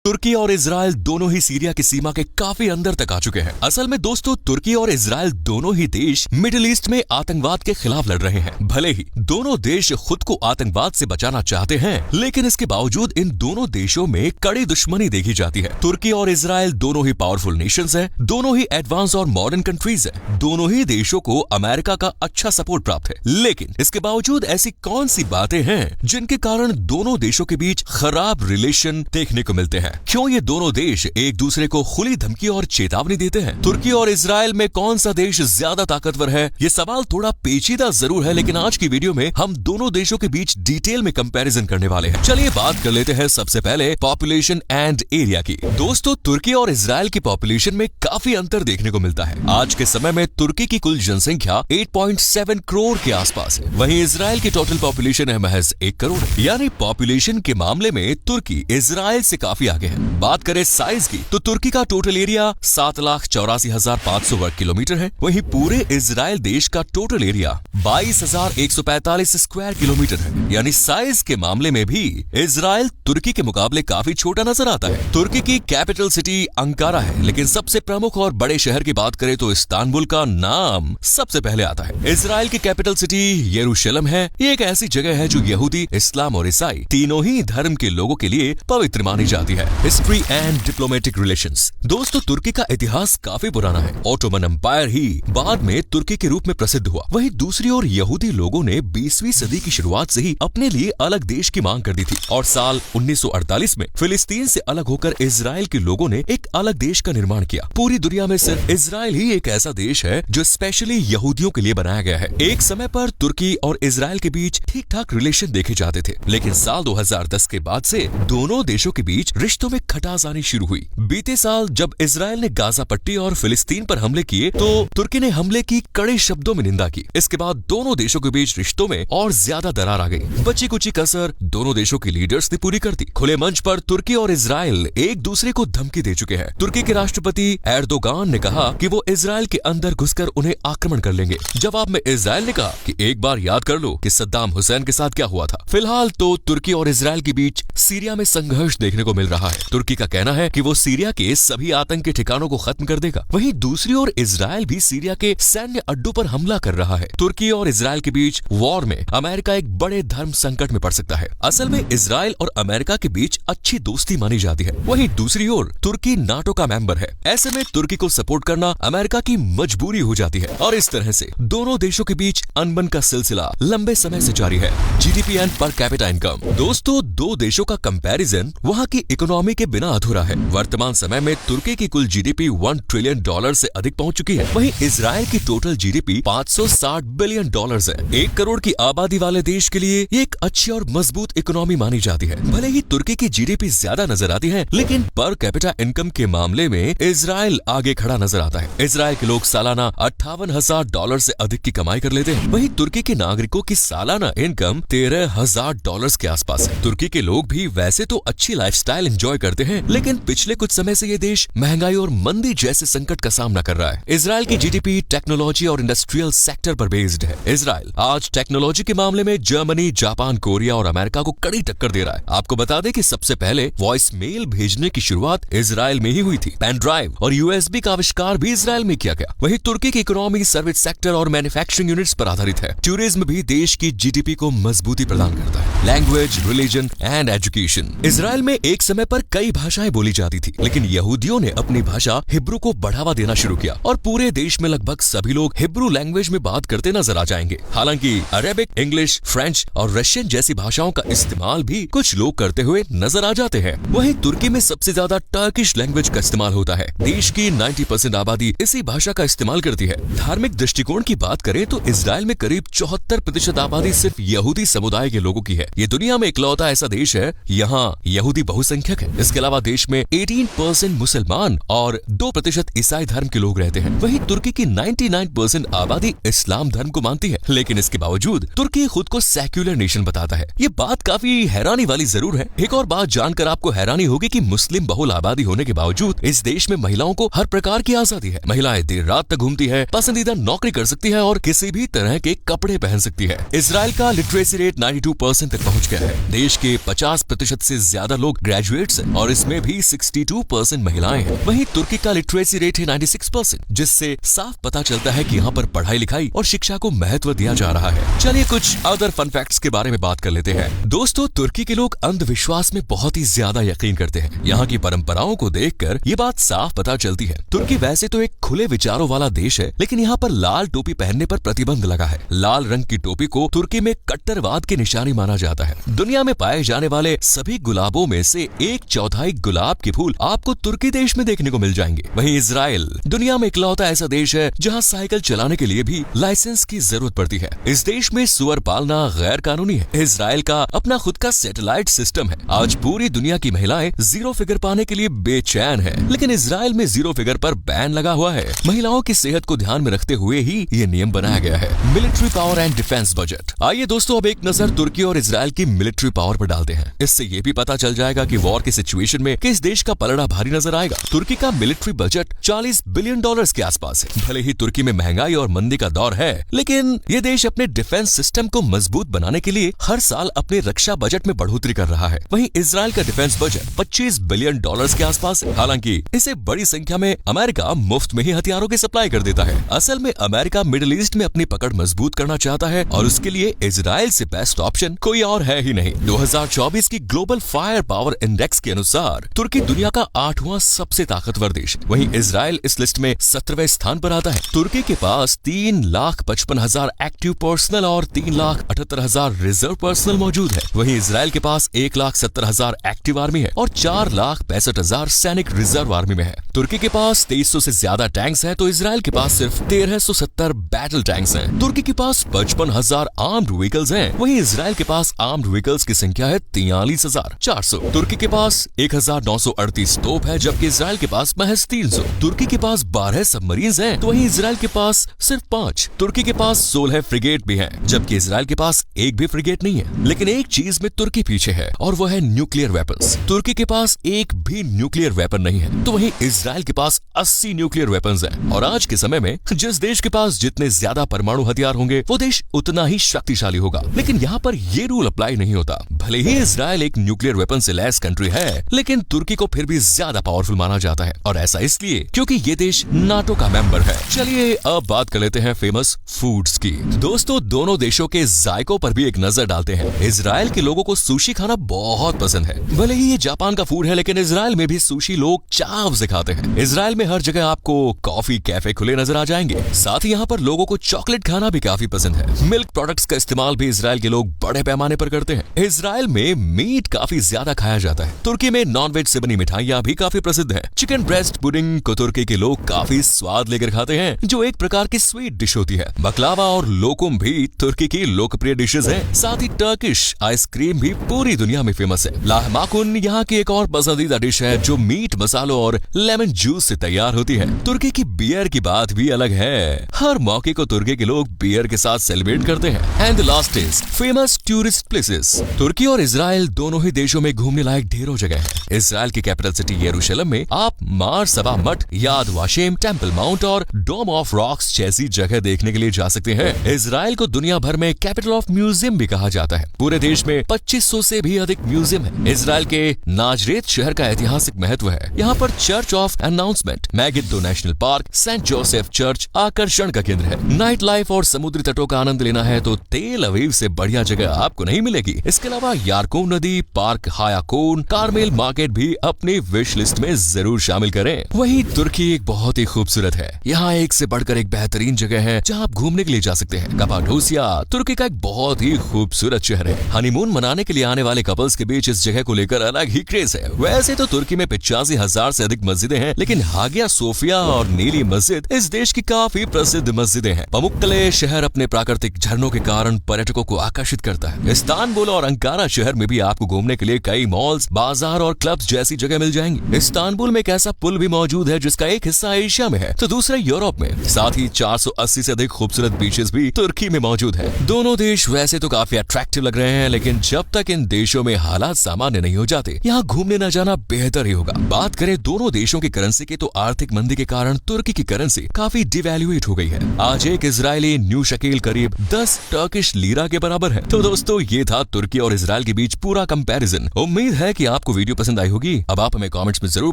तुर्की और इजराइल दोनों ही सीरिया की सीमा के काफी अंदर तक आ चुके हैं। असल में दोस्तों, तुर्की और इजराइल दोनों ही देश मिडिल ईस्ट में आतंकवाद के खिलाफ लड़ रहे हैं। भले ही दोनों देश खुद को आतंकवाद से बचाना चाहते हैं, लेकिन इसके बावजूद इन दोनों देशों में कड़ी दुश्मनी देखी जाती है। तुर्की और इजराइल दोनों ही पावरफुल नेशंस हैं, दोनों ही एडवांस और मॉडर्न कंट्रीज हैं। दोनों ही देशों को अमेरिका का अच्छा सपोर्ट प्राप्त है, लेकिन इसके बावजूद ऐसी कौन सी बातें हैं जिनके कारण दोनों देशों के बीच खराब रिलेशन देखने को मिलते हैं? क्यों ये दोनों देश एक दूसरे को खुली धमकी और चेतावनी देते हैं? तुर्की और इजराइल में कौन सा देश ज्यादा ताकतवर है? ये सवाल थोड़ा पेचीदा जरूर है, लेकिन आज की वीडियो में हम दोनों देशों के बीच डिटेल में कंपैरिजन करने वाले हैं। चलिए बात कर लेते हैं सबसे पहले पॉपुलेशन एंड एरिया की। दोस्तों, तुर्की और इजराइल की पॉपुलेशन में काफी अंतर देखने को मिलता है। आज के समय में तुर्की की कुल जनसंख्या 8.7 करोड़ के आसपास है, वहीं इजराइल की टोटल पॉपुलेशन है महज 1 करोड़। यानी पॉपुलेशन के मामले में तुर्की इजराइल से काफी आगे है। बात करें साइज की, तो तुर्की का टोटल एरिया 7,84,500 वर्ग किलोमीटर है, वहीं पूरे इजराइल देश का टोटल एरिया 22,145 स्क्वायर किलोमीटर है। यानी साइज के मामले में भी इजराइल तुर्की के मुकाबले काफी छोटा नजर आता है। तुर्की की कैपिटल सिटी अंकारा है, लेकिन सबसे प्रमुख और बड़े शहर की बात करें तो इस्तांबुल का नाम सबसे पहले आता है। इजराइल की कैपिटल सिटी यरूशलेम है। ये एक ऐसी जगह है जो यहूदी, इस्लाम और ईसाई तीनों ही धर्म के लोगों के लिए पवित्र मानी जाती है। History and diplomatic relations. दोस्तों, तुर्की का इतिहास काफी पुराना है। ऑटोमन एम्पायर ही बाद में तुर्की के रूप में प्रसिद्ध हुआ। वहीं दूसरी ओर यहूदी लोगों ने 20वीं सदी की शुरुआत से ही अपने लिए अलग देश की मांग कर दी थी और साल 1948 में फिलिस्तीन से अलग होकर इजराइल के लोगों ने एक अलग देश का निर्माण किया। पूरी दुनिया में सिर्फ इजराइल ही एक ऐसा देश है जो स्पेशली यहूदियों के लिए बनाया गया है। एक समय पर तुर्की और इजराइल के बीच ठीक ठाक रिलेशन देखे जाते थे, लेकिन साल 2010 के बाद से दोनों देशों के बीच रिश्तों में खटास आनी शुरू हुई। बीते साल जब इजराइल ने गाजा पट्टी और फिलिस्तीन पर हमले किए, तो तुर्की ने हमले की कड़े शब्दों में निंदा की। इसके बाद दोनों देशों के बीच रिश्तों में और ज्यादा दरार आ गई। बची कुची कसर दोनों देशों के लीडर्स ने पूरी कर दी। खुले मंच पर तुर्की और इजराइल एक दूसरे को धमकी दे चुके हैं। तुर्की के राष्ट्रपति एर्दोगान ने कहा कि वो इजराइल के अंदर घुसकर उन्हें आक्रमण कर लेंगे। जवाब में इजराइल ने कहा कि एक बार याद कर लो कि सद्दाम हुसैन के साथ क्या हुआ था। फिलहाल तो तुर्की और इजराइल के बीच सीरिया में संघर्ष देखने को मिल रहा है। तुर्की का कहना है कि वो सीरिया के सभी आतंकी ठिकानों को खत्म कर देगा। वहीं दूसरी ओर इजराइल भी सीरिया के सैन्य अड्डों पर हमला कर रहा है। तुर्की और इजराइल के बीच वॉर में अमेरिका एक बड़े धर्म संकट में पड़ सकता है। असल में इजराइल और अमेरिका के बीच अच्छी दोस्ती मानी जाती है। वहीं दूसरी ओर तुर्की नाटो का मेंबर है। ऐसे में तुर्की को सपोर्ट करना अमेरिका की मजबूरी हो जाती है और इस तरह से दोनों देशों के बीच अनबन का सिलसिला लंबे समय से जारी है। GDP and per capita income. दोस्तों, दो देशों का कंपैरिजन वहाँ की इकोनॉमी के बिना अधूरा है। वर्तमान समय में तुर्की की कुल जीडीपी $1 ट्रिलियन से अधिक पहुंच चुकी है। वहीं इजराइल की टोटल जीडीपी $560 बिलियन है। 1 करोड़ की आबादी वाले देश के लिए ये एक अच्छी और मजबूत इकोनॉमी मानी जाती है। भले ही तुर्की की जीडीपी ज्यादा नजर आती है, लेकिन पर कैपिटा इनकम के मामले में इजराइल आगे खड़ा नजर आता है। इजराइल के लोग सालाना $58,000 से अधिक की कमाई कर लेते हैं। वहीं तुर्की के नागरिकों की सालाना इनकम $13,000 के आसपास है। तुर्की के लोग भी वैसे तो अच्छी लाइफस्टाइल एंजॉय करते हैं, लेकिन पिछले कुछ समय से ये देश महंगाई और मंदी जैसे संकट का सामना कर रहा है। इजराइल की जीडीपी टेक्नोलॉजी और इंडस्ट्रियल सेक्टर पर बेस्ड है। इजराइल आज टेक्नोलॉजी के मामले में जर्मनी, जापान, कोरिया और अमेरिका को कड़ी टक्कर दे रहा है। आपको बता दें कि सबसे पहले वॉइस मेल भेजने की शुरुआत इजराइल में ही हुई थी। पेन ड्राइव और यूएसबी का आविष्कार भी इजराइल में किया गया। वहीं तुर्की की इकोनॉमी सर्विस सेक्टर और मैन्युफैक्चरिंग यूनिट्स पर आधारित है। टूरिज्म भी देश की जीडीपी को मजबूती प्रदान करता है। Language, religion and education. Israel में एक समय पर कई भाषाएं बोली जाती थी, लेकिन यहूदियों ने अपनी भाषा हिब्रू को बढ़ावा देना शुरू किया और पूरे देश में लगभग सभी लोग हिब्रू लैंग्वेज में बात करते नजर आ जाएंगे। हालांकि अरेबिक, इंग्लिश, फ्रेंच और रशियन जैसी भाषाओं का इस्तेमाल भी कुछ लोग करते हुए नजर आ जाते हैं। वहीं तुर्की में सबसे ज्यादा टर्किश लैंग्वेज का इस्तेमाल होता है। देश की 90% आबादी इसी भाषा का इस्तेमाल करती है। धार्मिक दृष्टिकोण की बात करें तो इजराइल में करीब 74% आबादी सिर्फ यहूदी समुदाय के लोगों की है। ये दुनिया में इकलौता ऐसा देश है यहाँ यहूदी बहुसंख्यक है। इसके अलावा देश में 18% मुसलमान और 2% ईसाई धर्म के लोग रहते हैं। वहीं तुर्की की 99% आबादी इस्लाम धर्म को मानती है, लेकिन इसके बावजूद तुर्की खुद को सेक्युलर नेशन बताता है। ये बात काफी हैरानी वाली जरूर है। एक और बात जानकर आपको हैरानी होगी कि मुस्लिम बहुल आबादी होने के बावजूद इस देश में महिलाओं को हर प्रकार की आजादी है। महिलाएं देर रात तक घूमती है, पसंदीदा नौकरी कर सकती है और किसी भी तरह के कपड़े पहन सकती है। इजराइल का लिटरेसी रेट 92% तक पहुंच गया है। देश के 50% से ज्यादा लोग ग्रेजुएट्स 50% और इसमें भी 62% महिलाएं हैं। वहीं तुर्की का लिटरेसी रेट है 96%, जिससे साफ पता चलता है कि यहाँ पर पढ़ाई लिखाई और शिक्षा को महत्व दिया जा रहा है। चलिए कुछ अदर फन फैक्ट्स के बारे में बात कर लेते हैं। दोस्तों, तुर्की के लोग अंधविश्वास में बहुत ही ज्यादा यकीन करते हैं। यहाँ की परंपराओं को देखकर ये बात साफ पता चलती है। तुर्की वैसे तो एक खुले विचारों वाला देश है, लेकिन यहाँ पर लाल टोपी पहनने पर प्रतिबंध लगा है। लाल रंग की टोपी को तुर्की में कट्टरवाद की निशानी माना जाता है। दुनिया में पाए जाने वाले सभी गुलाबों में से 1/4 गुलाब के फूल आपको तुर्की देश में देखने को मिल जाएंगे। वहीं इजराइल दुनिया में इकलौता ऐसा देश है जहाँ साइकिल चलाने के लिए भी लाइसेंस की जरूरत पड़ती है। इस देश में सुअर पालना गैर कानूनी है। इजराइल का अपना खुद का सैटेलाइट सिस्टम है। आज पूरी दुनिया की महिलाएं जीरो फिगर पाने के लिए बेचैन है, लेकिन इजराइल में जीरो फिगर पर बैन लगा हुआ है। महिलाओं की सेहत को ध्यान में रखते हुए ही ये नियम बनाया गया है। Military power and defence budget. आइए दोस्तों, अब एक नजर तुर्की और इजराइल की मिलिट्री पावर पर डालते हैं। इससे ये भी पता चल जाएगा कि वॉर की सिचुएशन में किस देश का पलड़ा भारी नजर आएगा। तुर्की का मिलिट्री बजट $40 बिलियन के आसपास है। भले ही तुर्की में महंगाई और मंदी का दौर है, लेकिन ये देश अपने डिफेंस सिस्टम को मजबूत बनाने के लिए हर साल अपने रक्षा बजट में बढ़ोतरी कर रहा है। वहीं इजराइल का डिफेंस बजट $25 बिलियन के आसपास है। हालांकि इसे बड़ी संख्या में अमेरिका मुफ्त में ही हथियारों की सप्लाई कर देता है। असल में अमेरिका मिडिल ईस्ट में अपनी पकड़ मजबूत करना चाहता है और उसके लिए इजराइल से बेस्ट ऑप्शन कोई और है ही नहीं। 2024 की ग्लोबल फायर पावर इंडेक्स के अनुसार तुर्की दुनिया का 8वां सबसे ताकतवर देश। वहीं इजराइल इस लिस्ट में 17वें स्थान पर आता है। तुर्की के पास 3,55,000 एक्टिव पर्सनल और 3,78,000 रिजर्व पर्सनल मौजूद है। वहीं इजराइल के पास 1,70,000 एक्टिव आर्मी है और 4,65,000 सैनिक रिजर्व आर्मी में है। तुर्की के पास 2300 से ज्यादा टैंक्स हैं, तो इजराइल के पास सिर्फ 1370 बैटल टैंक्स हैं। तुर्की के पास 55,000 आर्म्ड व्हीकल्स हैं, वहीं इजराइल के पास आर्म्ड व्हीकल्स की संख्या है 43,400। तुर्की के पास 1,938 तोप है, जबकि इजराइल के पास महज 300। तुर्की के पास 12 सबमरीन्स हैं, तो वहीं इजराइल के पास सिर्फ 5। तुर्की के पास 16 फ्रिगेट भी हैं, जबकि इजराइल के पास एक भी फ्रिगेट नहीं है। लेकिन एक चीज में तुर्की पीछे है और वो है न्यूक्लियर वेपन्स। तुर्की के पास एक भी न्यूक्लियर वेपन नहीं है, तो वहीं इजराइल के पास 80 न्यूक्लियर वेपन्स हैं। और आज के समय में जिस देश के पास जितने ज्यादा परमाणु हथियार होंगे, वो देश उतना ही शक्तिशाली होगा। लेकिन यहाँ पर ये रूल अप्लाई नहीं होता। भले ही इजराइल एक न्यूक्लियर वेपन से लैस कंट्री है, लेकिन तुर्की को फिर भी ज्यादा पावरफुल माना जाता है, और ऐसा इसलिए क्योंकि ये देश नाटो का मेंबर है। चलिए अब बात कर लेते हैं फेमस फूड्स की। दोस्तों, दोनों देशों के जायकों पर भी एक नजर डालते हैं। इजराइल के लोगों को सुशी खाना बहुत पसंद है। भले ही ये जापान का फूड है, लेकिन इजराइल में भी सुशी लोग चाव से खाते हैं। इजराइल में हर जगह आपको कॉफी कैफे खुले नजर आ जाएंगे। साथ ही यहाँ पर लोगों को चॉकलेट खाना भी काफी पसंद है। मिल्क प्रोडक्ट्स का इस्तेमाल भी इजराइल के लोग बड़े पैमाने पर करते हैं। इजराइल में मीट काफी ज्यादा खाया जाता है। तुर्की में नॉनवेज से बनी मिठाइयाँ भी काफी प्रसिद्ध है। चिकन ब्रेस्ट पुडिंग को तुर्की के लोग काफी स्वाद लेकर खाते हैं, जो एक प्रकार की स्वीट डिश होती है। बकलावा और लोकुम भी तुर्की की लोकप्रिय डिशेज हैं। साथ ही टर्किश आइसक्रीम भी पूरी दुनिया में फेमस है। लाहमाकुन यहाँ की एक और पसंदीदा डिश है, जो मीट मसालों और लेमन जूस से तैयार होती है। तुर्की की बियर की बात भी अलग है। हर मौके को तुर्की के लोग बियर के साथ सेलिब्रेट करते हैं। And the last is famous tourist places. तुर्की और इजराइल दोनों ही देशों में घूमने लायक ढेरों जगह है। इजराइल की कैपिटल सिटी यरूशलेम में आप मार सबा मठ, याद वाशेम, टेम्पल माउंट और डोम ऑफ रॉक्स जैसी जगह देखने के लिए जा सकते हैं। इजराइल को दुनिया भर में कैपिटल ऑफ म्यूजियम भी कहा जाता है। पूरे देश में 2500 से भी अधिक म्यूजियम है। इजराइल के नाजरेत शहर का ऐतिहासिक महत्व है। यहाँ पर Church of Annunciation, Megiddo National Park, Saint Joseph Church आकर्षण का केंद्र है। नाइट लाइफ और समुद्री तटों का आनंद लेना है तो तेल अवीव से बढ़िया जगह आपको नहीं मिलेगी। इसके अलावा यारकून नदी, पार्क हायाकून, कार्मेल मार्केट भी अपनी विश लिस्ट में जरूर शामिल करें। वहीं तुर्की एक बहुत ही खूबसूरत है। यहाँ एक से बढ़कर एक बेहतरीन जगह है जहाँ आप घूमने के लिए जा सकते हैं। कपाडोसिया तुर्की का एक बहुत ही खूबसूरत शहर है। हनीमून मनाने के लिए आने वाले कपल्स के बीच इस जगह को लेकर अलग ही क्रेज है। वैसे तो तुर्की में 85,000 से अधिक मस्जिदें हैं, लेकिन हागिया सोफिया और नीली मस्जिद इस देश की काफी प्रसिद्ध मस्जिदें हैं। पमुक्कले शहर अपने प्राकृतिक झरनों के कारण पर्यटकों को आकर्षित करता है। इस्तानबुल और अंकारा शहर में भी आपको घूमने के लिए कई मॉल्स, बाजार और क्लब्स जैसी जगह मिल जाएंगी। इस्तानबुल में एक ऐसा पुल भी मौजूद है जिसका एक हिस्सा एशिया में है तो दूसरा यूरोप में। साथ ही 480 से अधिक खूबसूरत बीचेस भी तुर्की में मौजूद है। दोनों देश वैसे तो काफी अट्रैक्टिव लग रहे हैं, लेकिन जब तक इन देशों में हालात सामान्य नहीं हो जाते, यहाँ घूमने न जाना बेहतर ही होगा। बात करें दोनों देशों की करेंसी की, तो आर्थिक मंदी के कारण तुर्की की करेंसी काफी डिवैल्यूएट हो गई है। आज एक इजरायली न्यू शकील करीब 10 टर्किश लीरा के बराबर है। तो दोस्तों, ये था तुर्की और इजरायल के बीच पूरा कंपैरिजन। उम्मीद है कि आपको आपको वीडियो पसंद आई होगी। अब आप हमें कमेंट्स में जरूर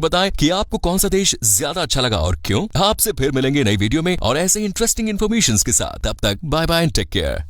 बताएं कि आपको कौन सा देश ज्यादा अच्छा लगा और क्यों। आपसे फिर मिलेंगे नई वीडियो में और ऐसे इंटरेस्टिंग इन्फॉर्मेशन के साथ। तब तक bye bye and take care.